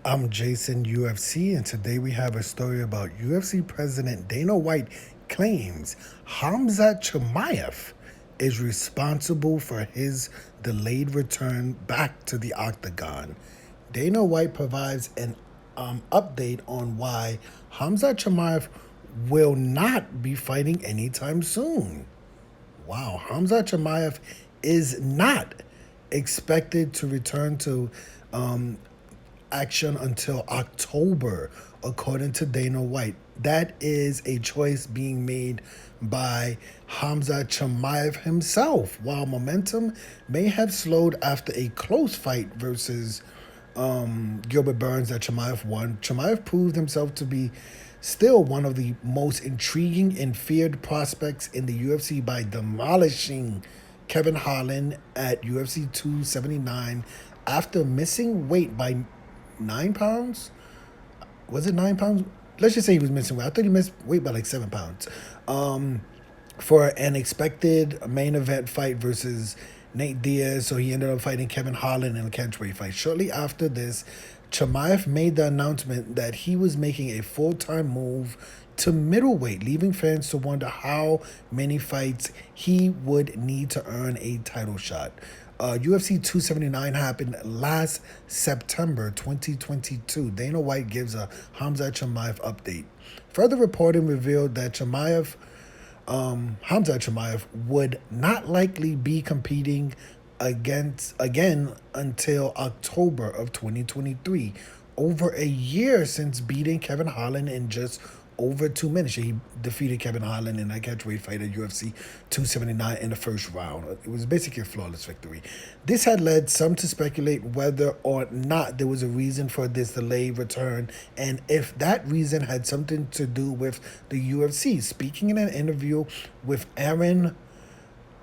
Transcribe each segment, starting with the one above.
I'm Jason UFC, and today we have a story about UFC President Dana White claims Khamzat Chimaev is responsible for his delayed return back to the Octagon. Dana White provides an update on why Khamzat Chimaev will not be fighting anytime soon. Wow, Khamzat Chimaev is not expected to return to um, action until October, according to Dana White. That is a choice being made by Khamzat Chimaev himself. While momentum may have slowed after a close fight versus Gilbert Burns that Chimaev won, Chimaev proved himself to be still one of the most intriguing and feared prospects in the UFC by demolishing Kevin Holland at UFC 279 after missing weight by 9 pounds. Was it 9 pounds? Let's just say he was missing weight. I thought he missed weight by like 7 pounds. For an expected main event fight versus Nate Diaz, so he ended up fighting Kevin Holland in a catchweight fight. Shortly after this, Chimaev made the announcement that he was making a full-time move to middleweight, leaving fans to wonder how many fights he would need to earn a title shot. UFC 279 happened last September 2022. Dana White gives a Khamzat Chimaev update. Further reporting revealed that Khamzat Chimaev would not likely be competing again until October of 2023, over a year since beating Kevin Holland in just over 2 minutes. He defeated Kevin Holland in that catchweight fight at UFC 279 in the first round. It was basically a flawless victory. This had led some to speculate whether or not there was a reason for this delayed return, and if that reason had something to do with the UFC. Speaking in an interview with Aaron,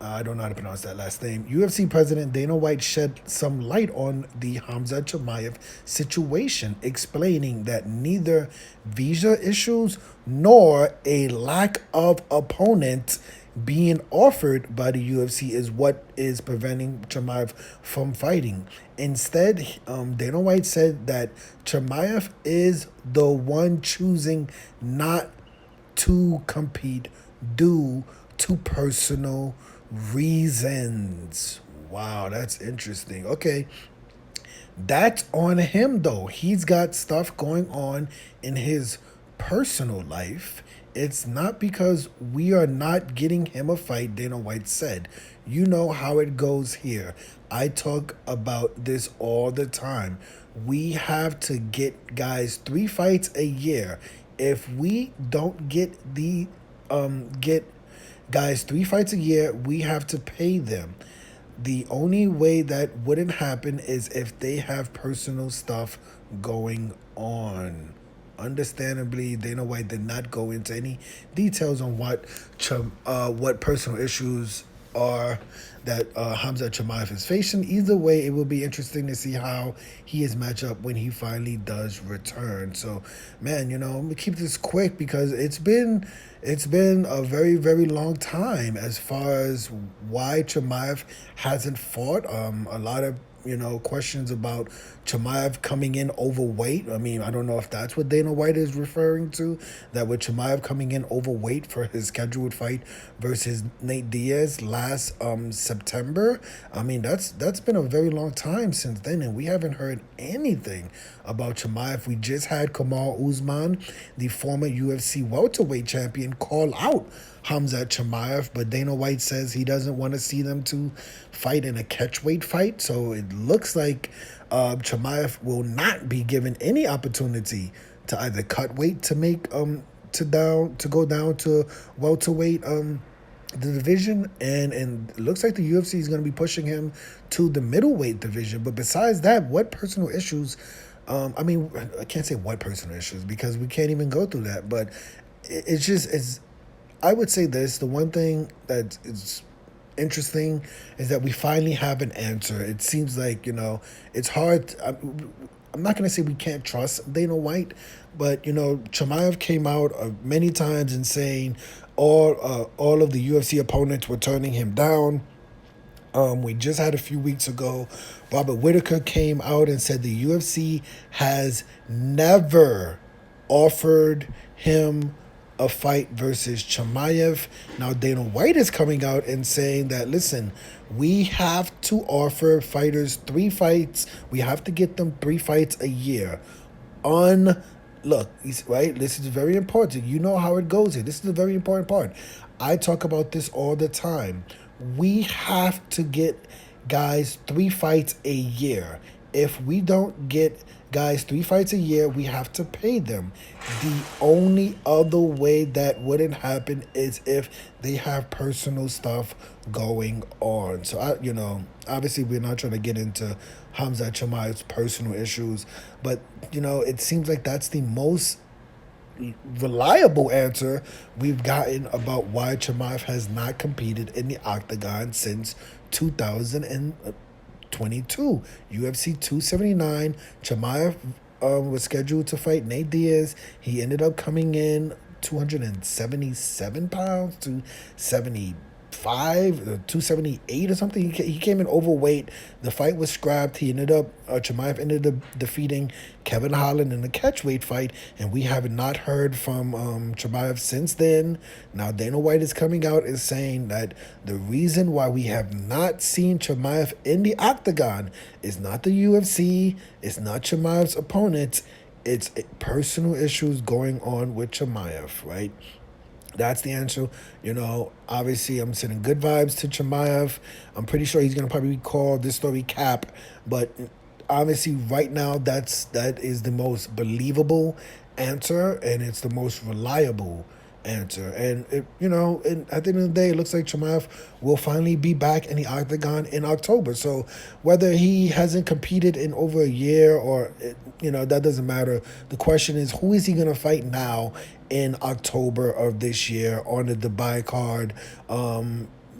I don't know how to pronounce that last name, UFC President Dana White shed some light on the Khamzat Chimaev situation, explaining that neither visa issues nor a lack of opponent being offered by the UFC is what is preventing Chimaev from fighting. Instead, Dana White said that Chimaev is the one choosing not to compete due to personal reasons. Wow, that's interesting. Okay, that's on him though. He's got stuff going on in his personal life. It's not because we are not getting him a fight, Dana White said. You know how it goes here. I talk about this all the time. We have to get guys 3 fights a year. If we don't get guys 3 fights a year, we have to pay them. The only way that wouldn't happen is if they have personal stuff going on. Understandably, Dana White did not go into any details on what personal issues are that Khamzat Chimaev is facing. Either way, it will be interesting to see how he is matched up when he finally does return. So, man, I'm gonna keep this quick because it's been a very, very long time as far as why Chimaev hasn't fought. A lot of questions about Chimaev coming in overweight. I mean, I don't know if that's what Dana White is referring to, that with Chimaev coming in overweight for his scheduled fight versus Nate Diaz last September. I mean, that's been a very long time since then, and we haven't heard anything about Chimaev. We just had Kamal Usman, the former UFC welterweight champion, call out Khamzat Chimaev, but Dana White says he doesn't want to see them two fight in a catchweight fight. So it looks like Chimaev will not be given any opportunity to either cut weight to make to go down to welterweight the division, and it looks like the UFC is going to be pushing him to the middleweight division. But besides that, what personal issues? I mean, I can't say what personal issues because we can't even go through that. But it's. I would say this: the one thing that is interesting is that we finally have an answer. It seems like it's hard. I'm not going to say we can't trust Dana White, but Chimaev came out many times and saying all of the UFC opponents were turning him down. We just had a few weeks ago, Robert Whitaker came out and said the UFC has never offered him a fight versus Chimaev. Now Dana White is coming out and saying that, listen, we have to offer fighters 3 fights. We have to get them 3 fights a year. Look, right? This is very important. You know how it goes here. This is a very important part. I talk about this all the time. We have to get guys 3 fights a year. If we don't get guys 3 fights a year, we have to pay them. The only other way that wouldn't happen is if they have personal stuff going on. So obviously we're not trying to get into Khamzat Chimaev's personal issues, but it seems like that's the most reliable answer we've gotten about why Chimaev has not competed in the Octagon since 2022. UFC 279, Chimaev was scheduled to fight Nate Diaz. He ended up coming in 277 pounds to 278 or something. He came in overweight. The fight was scrapped. Chimaev ended up defeating Kevin Holland in a catchweight fight, and we have not heard from Chimaev since then. Now Dana White is coming out and saying that the reason why we have not seen Chimaev in the Octagon is not the UFC, it's not Chimaev's opponents, it's personal issues going on with Chimaev, right? That's the answer. Obviously, I'm sending good vibes to Chimaev. I'm pretty sure he's going to probably call this story cap. But obviously, right now, that is the most believable answer, and it's the most reliable answer. And, and at the end of the day, it looks like Chimaev will finally be back in the Octagon in October. So whether he hasn't competed in over a year or, that doesn't matter. The question is, who is he going to fight now in October of this year on the Dubai card?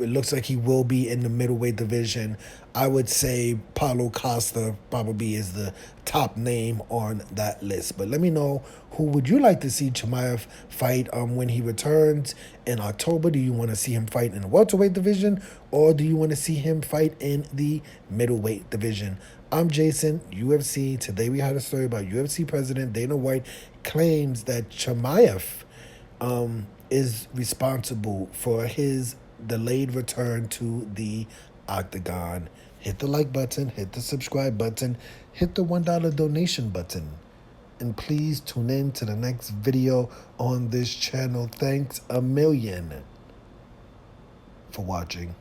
It looks like he will be in the middleweight division. I would say Paulo Costa probably is the top name on that list. But let me know, who would you like to see Chimaev fight when he returns in October? Do you want to see him fight in the welterweight division, or do you want to see him fight in the middleweight division? I'm Jason, UFC. Today we had a story about UFC President Dana White claims that Chimaev is responsible for his delayed return to the Octagon. Hit the like button, hit the subscribe button, hit the $1 donation button. And please tune in to the next video on this channel. Thanks a million for watching.